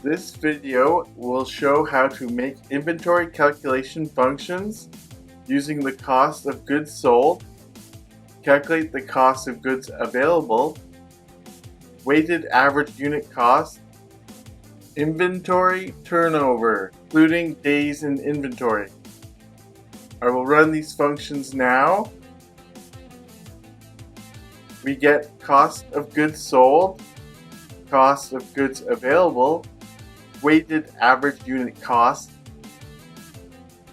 This video will show how to make inventory calculation functions using the cost of goods sold, calculate the cost of goods available, weighted average unit cost, inventory turnover, including days in inventory. I will run these functions now. We get cost of goods sold, cost of goods available, weighted average unit cost,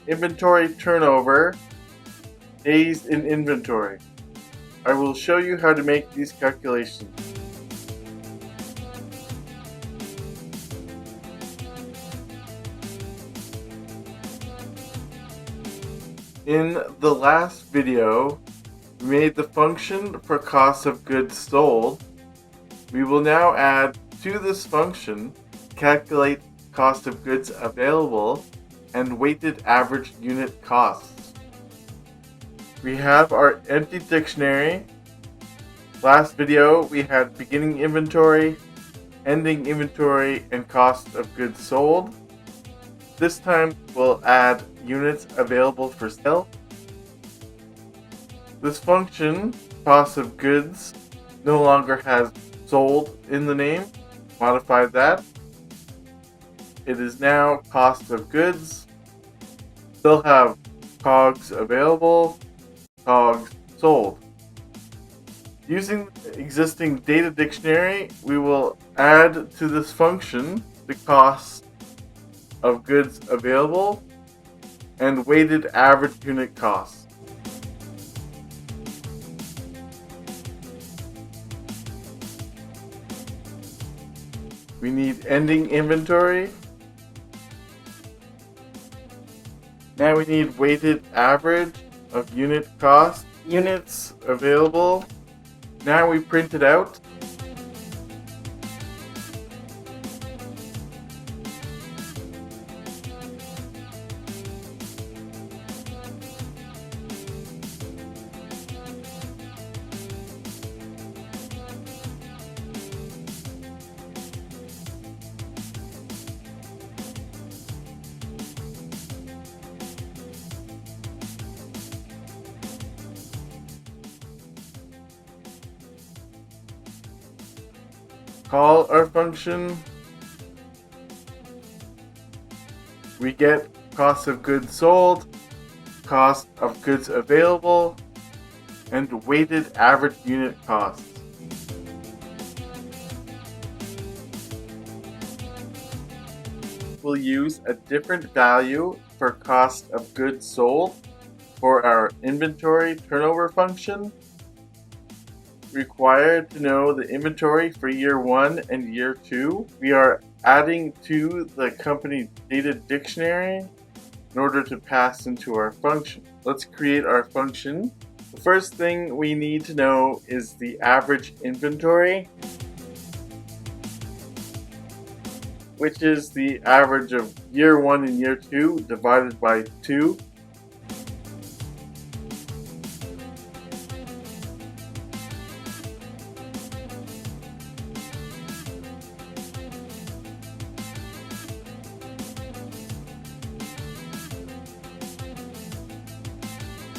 inventory turnover, days in inventory. I will show you how to make these calculations. In the last video, we made the function for cost of goods sold. We will now add to this function calculate cost of goods available and weighted average unit costs. We have our empty dictionary. Last video we had beginning inventory, ending inventory, and cost of goods sold. This time we'll add units available for sale. This function, cost of goods, no longer has sold in the name. Modify that. It is now cost of goods. Still have COGS available, COGS sold. Using the existing data dictionary, we will add to this function the cost of goods available and weighted average unit cost. We need ending inventory. Now we need weighted average of unit cost. Units available. Now we print it out. Call our function. We get cost of goods sold, cost of goods available, and weighted average unit cost. We'll use a different value for cost of goods sold for our inventory turnover function. Required to know the inventory for year 1 and year 2. We are adding to the company data dictionary in order to pass into our function. Let's create our function. The first thing we need to know is the average inventory, which is the average of year 1 and year 2 divided by 2.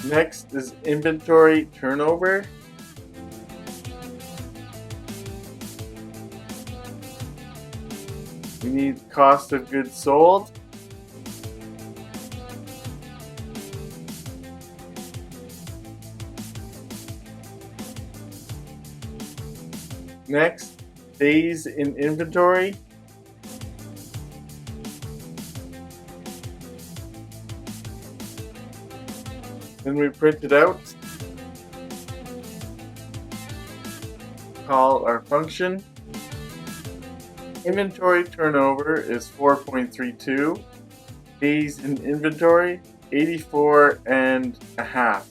Next is inventory turnover. We need cost of goods sold. Next, days in inventory. Then we print it out. Call our function. Inventory turnover is 4.32. Days in inventory, 84 and a half.